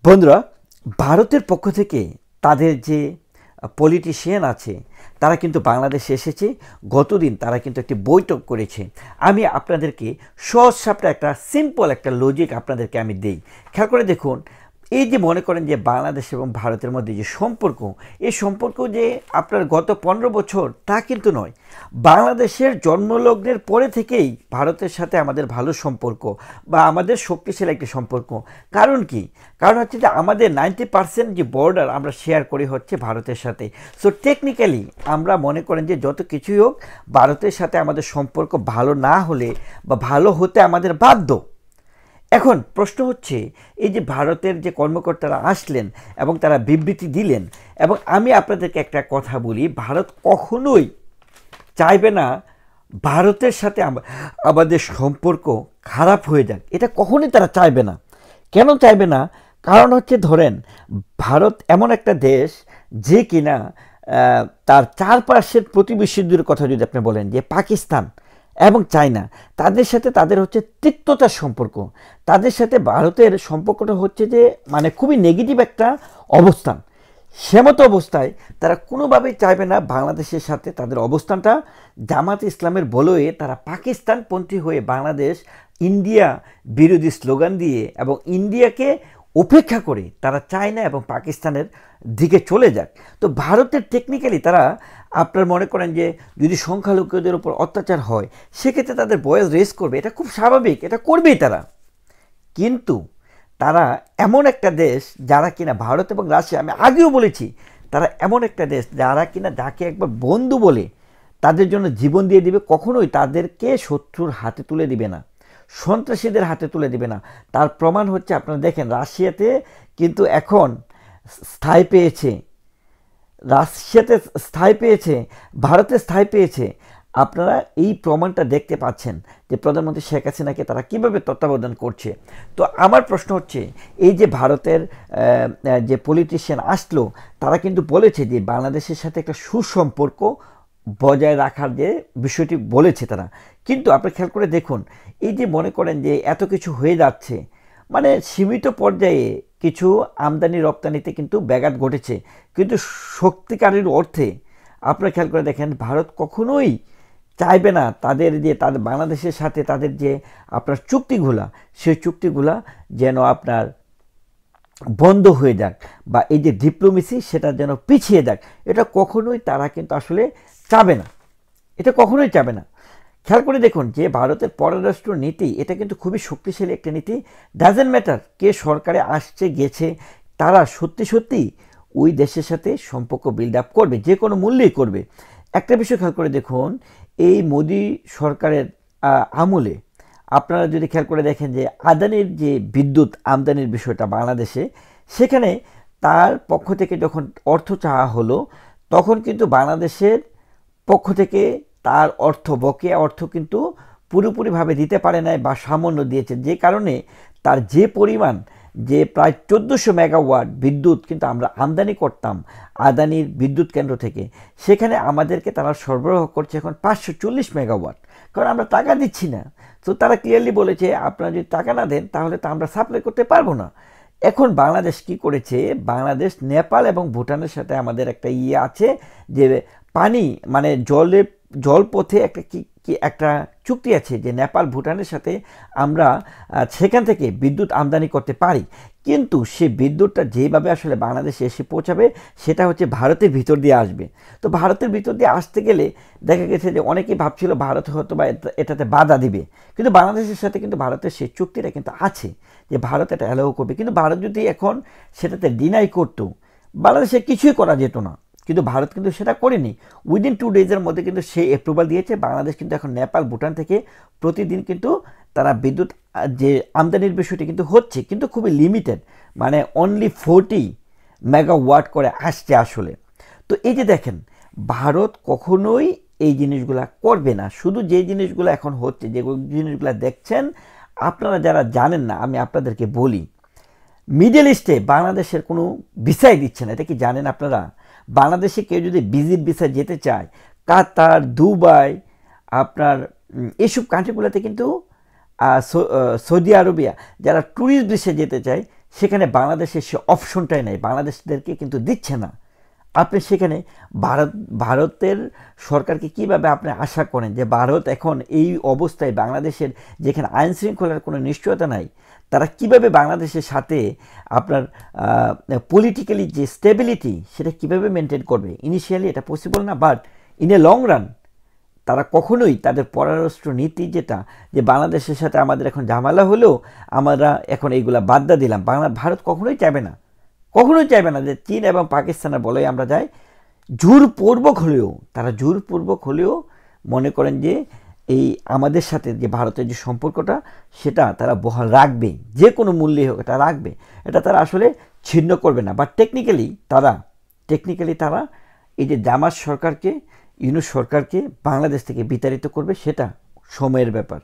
বন্ধুরা, ভারতের পক্ষ থেকে তাদের যে পলিটিশিয়ান আছে তারা কিন্তু বাংলাদেশে এসেছে। গতদিন তারা কিন্তু একটি বৈঠক করেছে। আমি আপনাদেরকে সহজ সাপটা একটা সিম্পল একটা লজিক আপনাদেরকে আমি দেই। খেয়াল করে দেখুন, এই যে মনে করেন যে বাংলাদেশ এবং ভারতের মধ্যে যে সম্পর্ক, এই সম্পর্ক যে আপনার গত 15 বছর তা কিন্তু নয়। বাংলাদেশের জন্মলগ্নের পরে থেকেই ভারতের সাথে আমাদের ভালো সম্পর্ক বা আমাদের শক্তিশালী একটি সম্পর্ক। কারণ কি? কারণ হচ্ছে যে আমাদের 90% যে বর্ডার আমরা শেয়ার করি হচ্ছে ভারতের সাথে। সো টেকনিক্যালি আমরা মনে করেন যে যত কিছুই হোক, ভারতের সাথে আমাদের সম্পর্ক ভালো না হলে বা ভালো হতে আমাদের বাধ্য। এখন প্রশ্ন হচ্ছে, এই যে ভারতের যে কর্মকর্তারা আসলেন এবং তারা বিবৃতি দিলেন, এবং আমি আপনাদেরকে একটা কথা বলি, ভারত কখনোই চাইবে না ভারতের সাথে আমাদের সম্পর্ক খারাপ হয়ে যাক। এটা কখনোই তারা চাইবে না। কেন চাইবে না? কারণ হচ্ছে ধরেন, ভারত এমন একটা দেশ যে কিনা তার চারপাশের প্রতিবেশীদের কথা যদি আপনি বলেন, যে পাকিস্তান এবং চায়না, তাদের সাথে তাদের হচ্ছে তিক্ততার সম্পর্ক। তাদের সাথে ভারতের সম্পর্কটা হচ্ছে যে মানে খুবই নেগেটিভ একটা অবস্থান। সেমতো অবস্থায় তারা কোনোভাবেই চাইবে না বাংলাদেশের সাথে তাদের অবস্থানটা জামাত ইসলামের বলয়ে তারা পাকিস্তানপন্থী হয়ে বাংলাদেশ ইন্ডিয়া বিরোধী স্লোগান দিয়ে এবং ইন্ডিয়াকে উপেক্ষা করে তারা চায় না এবং পাকিস্তানের দিকে চলে যাক। তো ভারতের টেকনিক্যালি তারা আপনার মনে করেন যে যদি সংখ্যালঘুদের উপর অত্যাচার হয়, সেক্ষেত্রে তাদের ভয়েস রেজ করবে, এটা খুব স্বাভাবিক, এটা করবেই তারা। কিন্তু তারা এমন একটা দেশ যারা কিনা ভারত এবং রাশিয়া, আমি আগেও বলেছি, তারা এমন একটা দেশ যারা কিনা যাকে একবার বন্ধু বলে তাদের জন্য জীবন দিয়ে দিবে, কখনোই তাদেরকে শত্রুর হাতে তুলে দিবে না, সন্ত্রাসীদের হাতে তুলে দিবে না। তার প্রমাণ হচ্ছে আপনারা দেখেন, রাশিয়াতে কিন্তু এখন স্থায়ী পেয়েছে, রাশিয়াতে স্থায়ী পেয়েছে, ভারতে স্থায়ী পেয়েছে। আপনারা এই প্রমাণটা দেখতে পাচ্ছেন যে প্রধানমন্ত্রী শেখ হাসিনাকে তারা কীভাবে তত্ত্বাবধান করছে। তো আমার প্রশ্ন হচ্ছে, এই যে ভারতের যে পলিটিশিয়ান আসলো, তারা কিন্তু বলেছে যে বাংলাদেশের সাথে একটা সুসম্পর্ক বজায় রাখার যে বিষয়টি বলেছে তারা। কিন্তু আপনি খেয়াল করে দেখুন, এই যে মনে করেন যে এত কিছু হয়ে যাচ্ছে, মানে সীমিত পর্যায়ে কিছু আমদানি রপ্তানিতে কিন্তু ব্যাঘাত ঘটেছে, কিন্তু সত্যিকারের অর্থে আপনারা খেয়াল করে দেখেন, ভারত কখনোই চাইবে না তাদের বাংলাদেশের সাথে তাদের যে আপনার চুক্তিগুলা, সেই চুক্তিগুলা যেন আপনার বন্ধ হয়ে যাক, বা এই যে ডিপ্লোমেসি সেটা যেন পিছিয়ে যাক। এটা কখনোই তারা কিন্তু আসলে চাবে না, এটা কখনোই চাবে না। খেয়াল করে দেখুন যে ভারতের পররাষ্ট্র নীতি, এটা কিন্তু খুবই শক্তিশালী একটা নীতি। ডাজেন্ট ম্যাটার কে সরকারে আসছে গেছে, তারা সত্যি সত্যি ওই দেশের সাথে সম্পর্ক বিল্ড আপ করবে, যে কোনো মূল্যেই করবে। একটা বিষয় খেয়াল করে দেখুন, এই মোদি সরকারের আমলে আপনারা যদি খেয়াল করে দেখেন যে আদানির যে বিদ্যুৎ আমদানির বিষয়টা বাংলাদেশে, সেখানে তার পক্ষ থেকে যখন অর্থ চাওয়া হলো, তখন কিন্তু বাংলাদেশের পক্ষ থেকে তার বকেয়া অর্থ কিন্তু পুরোপুরিভাবে দিতে পারে নাই বা সামান্য দিয়েছে, যে কারণে তার যে পরিমাণ, যে প্রায় 1400 মেগাওয়াট বিদ্যুৎ কিন্তু আমরা আমদানি করতাম আদানির বিদ্যুৎ কেন্দ্র থেকে, সেখানে আমাদেরকে তারা সরবরাহ করছে এখন 540 মেগাওয়াট, কারণ আমরা টাকা দিচ্ছি না। তো তারা ক্লিয়ারলি বলেছে, আপনারা যদি টাকা না দেন তাহলে তো আমরা সাপ্লাই করতে পারবো না। এখন বাংলাদেশ কি করেছে, বাংলাদেশ নেপাল এবং ভুটানের সাথে আমাদের একটা আছে যে পানি মানে জলপথে একটা চুক্তি আছে, যে নেপাল ভুটানের সাথে আমরা সেখান থেকে বিদ্যুৎ আমদানি করতে পারি। কিন্তু সে বিদ্যুৎটা যেভাবে আসলে বাংলাদেশে এসে পৌঁছাবে, সেটা হচ্ছে ভারতের ভিতর দিয়ে আসবে। তো ভারতের ভিতর দিয়ে আসতে গেলে দেখা গেছে যে অনেকেই ভাবছিল ভারত হয়তো বা এটাতে বাধা দিবে, কিন্তু বাংলাদেশের সাথে কিন্তু ভারতের সেই চুক্তিটা কিন্তু আছে যে ভারত এটা অ্যালাউ করবে। কিন্তু ভারত যদি এখন সেটাতে ডিনাই করতো, বাংলাদেশে কিছুই করা যেত না। কিন্তু ভারত কিন্তু সেটা করেনি, উইদিন 2 ডেজের মধ্যে কিন্তু সে অ্যাপ্রুভাল দিয়েছে। বাংলাদেশ কিন্তু এখন নেপাল ভুটান থেকে প্রতিদিন কিন্তু তারা বিদ্যুৎ যে আমদানির বিষয়টি কিন্তু হচ্ছে, কিন্তু খুবই লিমিটেড, মানে অনলি 40 মেগাওয়াট করে আসছে আসলে। তো এই যে দেখেন, ভারত কখনোই এই জিনিসগুলা করবে না। শুধু যে জিনিসগুলো এখন হচ্ছে, যে জিনিসগুলো দেখছেন, আপনারা যারা জানেন না আমি আপনাদেরকে বলি, মিডল ইস্টে বাংলাদেশের কোনো ভিসাই দিচ্ছে না। এটা কি জানেন আপনারা? বাংলাদেশে কেউ যদি ভিজিট ভিসায় যেতে চায়, কাতার, দুবাই, আপনার এইসব কান্ট্রিগুলোতে কিন্তু সৌদি আরবিয়া যারা ট্যুরিস্ট ভিসায় যেতে চায়, সেখানে বাংলাদেশের সে অপশনটাই নেই, বাংলাদেশদেরকে কিন্তু দিচ্ছে না। আপনি সেখানে ভারতের সরকারকে কিভাবে আপনি আশা করেন যে ভারত এখন এই অবস্থায় বাংলাদেশের যেখানে আইন শৃঙ্খলার কোনো নিশ্চয়তা নাই, তারা কিভাবে বাংলাদেশের সাথে আপনার পলিটিক্যালি যে স্টেবিলিটি সেটা কিভাবে মেনটেন করবে? ইনিশিয়ালি এটা পসিবল না, but in a long run তারা কখনোই তাদের পররাষ্ট্র নীতি যেটা, যে বাংলাদেশের সাথে আমাদের এখন ঝামেলা হলেও আমরা এখন এইগুলা বাদ দিলাম, ভারত কখনোই চাইবে না, কখনোই চাইবে না যে চীন এবং পাকিস্তানের বলে আমরা যাই। জোরপূর্বক হলেও মনে করেন যে এই আমাদের সাথে যে ভারতের যে সম্পর্কটা সেটা তারা বহাল রাখবে, যে কোনো মূল্যে হোক এটা রাখবে, এটা তারা আসলে ছিন্ন করবে না। বাট টেকনিক্যালি তারা এই যে জামাত সরকারকে, ইউনূস সরকারকে বাংলাদেশ থেকে বিতাড়িত করবে, সেটা সময়ের ব্যাপার।